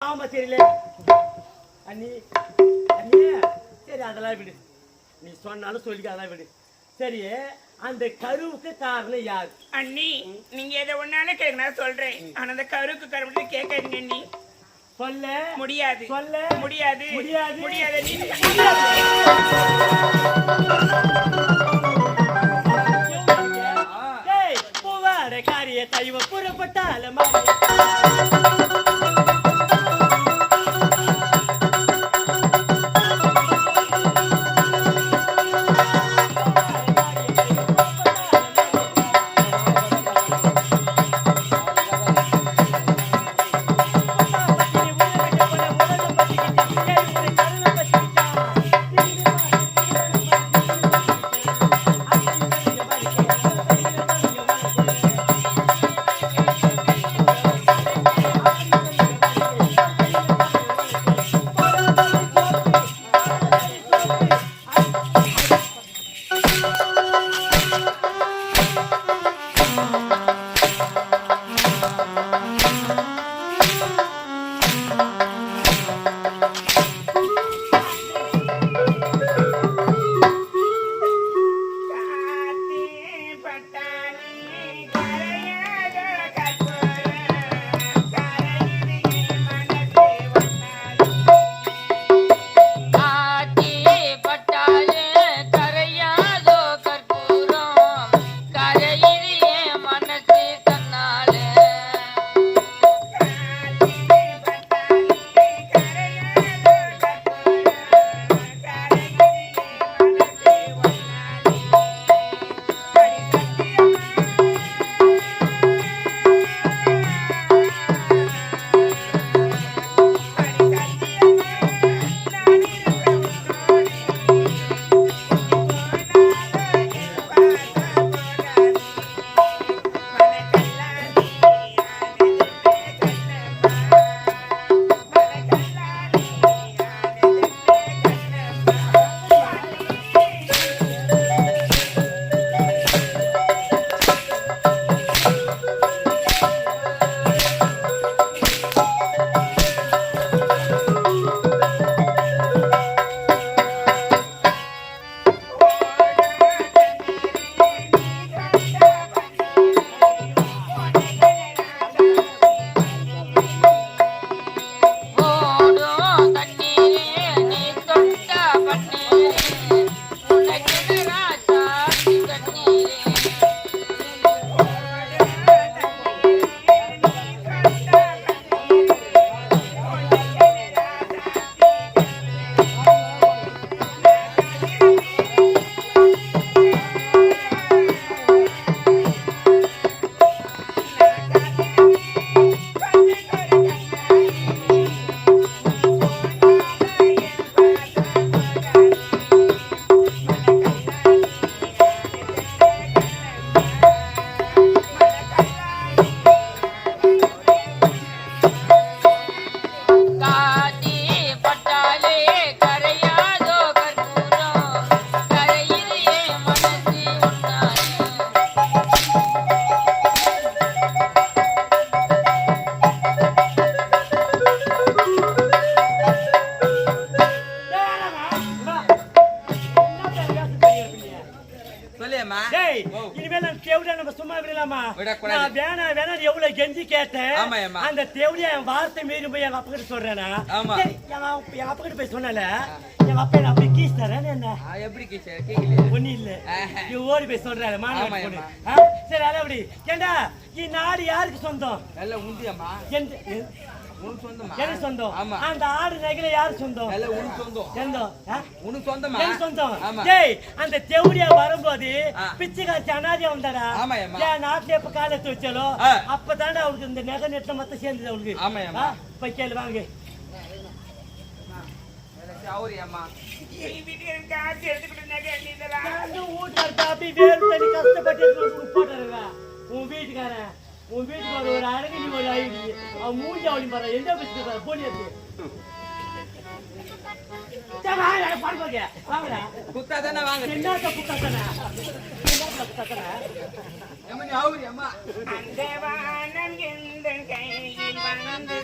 ஆமா தெரியல அண்ணி அண்ணி சரி அதெல்லாம் விடு நீ சொன்னாலும் சொல்லிக்க அதெல்லாம் விடு சரி அந்த கருவுக்கு காரணம் யாரு அண்ணி நீங்க எதை ஒன்னாலும் கேட்கணும் சொல்றேன் ஆனா அந்த கருவுக்கு கருவுக்கு கேட்காதீங்க அண்ணி சொல்ல முடியாது சொல்ல முடியாது முடியாது முடியாது பூவாட காரிய தைவ புறப்பட்டால எவ்வளவு கெஞ்சி கேட்டேன் அந்த தேவடியா என் வார்த்தை மீறி போய் எங்க அப்பா கிட்ட சொல்றேனா எங்க அப்பா கிட்ட போய் சொன்னல எங்க அப்பா என்ன அப்படி கீஸ் தரேன் என்ன எப்படி கீஸ் ஒண்ணு இல்ல நீ ஓடி போய் சொல்றாரு மாநாடு சரி அத அப்படி ஏண்டா நாடு யாருக்கு சொந்தம் எல்லாம் உண்டியம்மா உனக்கு சொந்தமா எனக்கு சொந்தம் அந்த ஆடு நகையில யாரு சொந்தம் எல்லாம் உனக்கு சொந்தம் உனக்கு சொந்தமா எனக்கு சொந்தம் டேய் அந்த தேவடியா வரும்போது பிச்சைக்காரச்சி அனாதியா வந்தாடா என் நாட்டுல எப்ப காலத்து வச்சாலோ அப்பதானே அவளுக்கு இந்த நகை நெட்ல மொத்தம் சேர்ந்தது அவளுக்கு போய் கேளு வாங்க உன் வீட்டுக்காரன் உன் வீட்டுக்கு ஒரு அழகு நீ ஒரு அழகு அவன் மூஞ்சி அவளி பாரு எந்த பிடிச்சிருக்காரு போலி குத்தாதானே வாங்க என்ன குத்தாதானே அந்த வானம் எந்த கையில் வந்து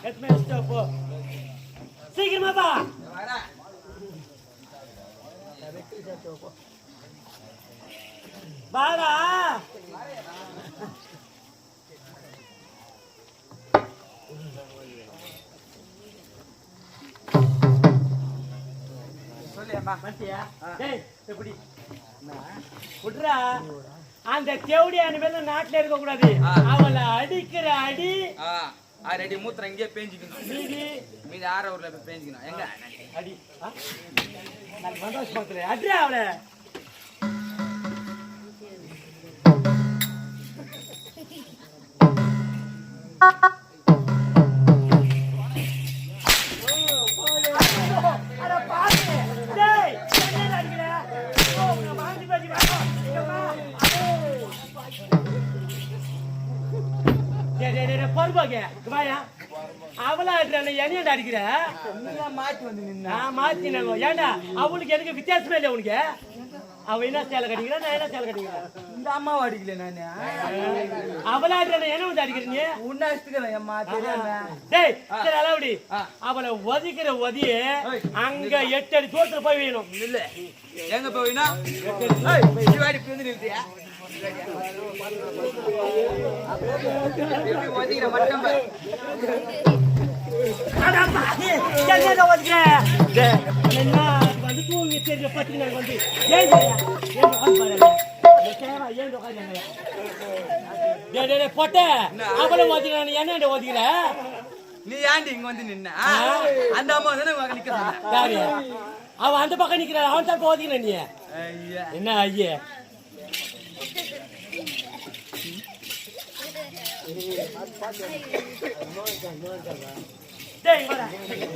எத்தனை வச்சுட்டு போ சீக்கிரமா பா வாடா அந்த தேவடியான மேல நாட்டுல இருக்க கூடாது அவளை அடிக்கிற அடி ரெடி மூத்திரம் இங்கே பேஞ்சிக்கணும் மீதி 6 ஊர்ல போய் பேஞ்சிக்கணும் எங்க அடி சந்தோஷமா அடி அவளை அவளா என்ன அடிக்கிற மாத்தி வந்து மாத்தி ஏண்டா அவளுக்கு எனக்கு வித்தியாசமே இல்லை உனக்கு அவ என்ன சேலை கட்டிக்கிறா நான் என்ன சேலை கட்டிக்கிறேன் இந்த அம்மாவை அடிக்கல நானு அவளா என்ன வந்து அடிக்கிறீங்க உன்ன அடிச்சுக்கிறேன் டேய் சரி அளவுடி அவளை ஒதிக்கிற ஒதிய அங்க 8 அடி தூரத்துல போய் வேணும் இல்ல எங்க போயினா பொட்ட அவளை ஒதுக்கிறான் என்ன ஒதுக்கிற நீ ஏண்டி இங்க வந்து நின்ன அந்த அம்மா தானே நிக்க யாரு அவன் அந்த பக்கம் நிக்கிற அவன் தான் ஓதிக்கிற நீ என்ன ஐயா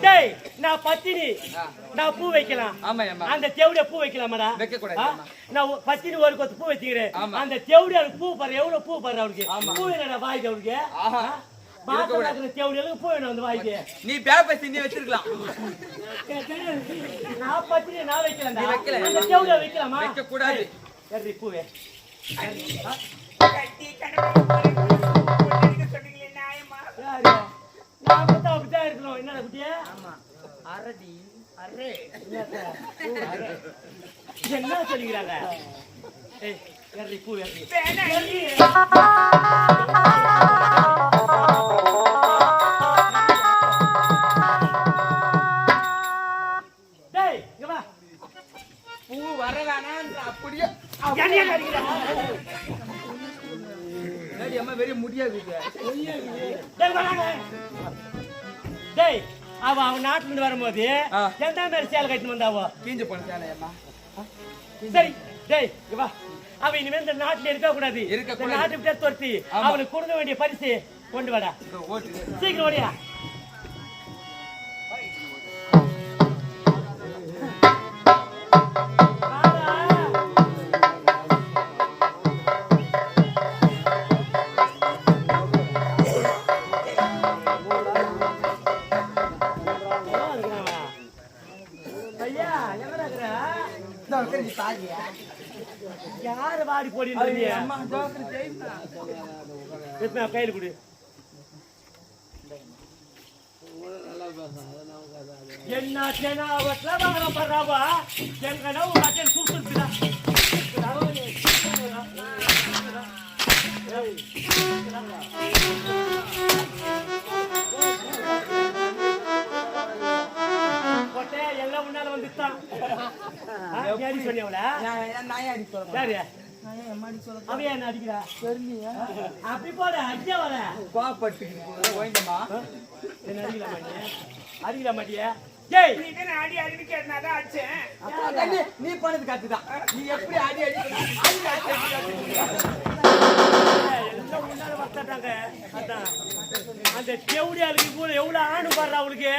டேய் நான் பத்தினி நான் பூ வைக்கலாம் அந்த தேவடிய பூ வைக்கலாமாடா நான் பத்தினி ஒரு கொத்து பூ வச்சுக்கிறேன் அந்த தேவடிய பூ பாரு எவ்வளவு பூ பாரு அவளுக்கு பூ என்னடா வாய்க்கு அவளுக்கு தேவடியாளுக்கு பூ வேணும் அந்த வாய்க்கு நீ பேப்பர் நீ வச்சிருக்கலாம் நான் பத்தினி நான் வைக்கிறேன் அந்த தேவடிய வைக்கலாமா வைக்க கூடாது பூவே அப்படித்தான் இருக்கணும் என்ன குட்டியா என்ன சொல்லிக்கிறாங்க பூ வர வேணாம் அப்படியே வெறும் முடியாது அவன் நாட்டுல இருந்து வரும்போது எந்த மாதிரி சேலை கட்டின்னு வந்தாவோ கீஞ்ச போன சேலையம்மா சரி டேய் வா அவன் இனிமே இந்த நாட்டுல இருக்க கூடாது நாட்டு விட்டு துரத்தி அவனுக்கு கொடுக்க வேண்டிய பரிசு கொண்டு வாடா சீக்கிரம் ஓடியா யாரு வாடி போடி கையில் கொடு என்ன பண்றாவா எங்க கூப்பிட்டு எல்லாம் முன்னால வந்துட்டான் அவன் என்ன அடிக்கிறா அப்படி போட அடிச்சா வர என்ன அடிக்கல மாட்டியா அடி அடி கேட்டாதான் அடிச்சேன் நீ பண்ணது கத்துதான் நீ எப்படி அடி அடி எல்லாம் முன்னால வந்தாட்டாங்க அதான் அந்த தேவடியாளுக்கு கூட எவ்வளவு ஆணு பாடுறா அவளுக்கு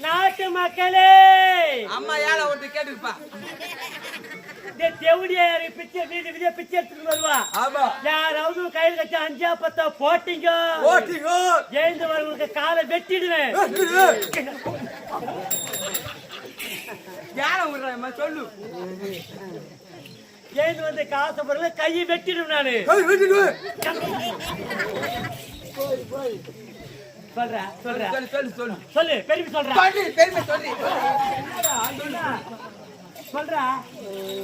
நாட்டு மக்களே அம்மா யார ஒருத்தர் கேட்டுப்பா தேவடியாரு பிச்சை வீடு பிச்சை எடுத்துட்டு வருவா யாராவது கையில் கட்சி 5 10 போட்டீங்க எழுந்து வரவங்களுக்கு காலை வெட்டிடுவேன் தியானம் விடுறேம்மா சொல்லு. ஏன் வந்து காசு பொருள் கையை வெட்டிடும் நானு சொல்றேன் சொல்றேன் சொல்லு சொல்லு சொல்லு சொல்லு பெருமை சொல்றேன் பெருமை சொல்லு. சொல்றா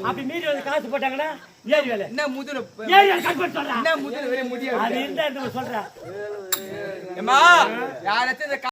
அப்படி மீறி வந்து காசு போட்டாங்கன்னா ஏறி வேலை என்ன முதல ஏறி வேலை கட் பண்ணி சொல்றா என்ன முதல வரைய முடியாது. அது இருந்தா சொல்றேன் ஏம்மா யாராச்சும்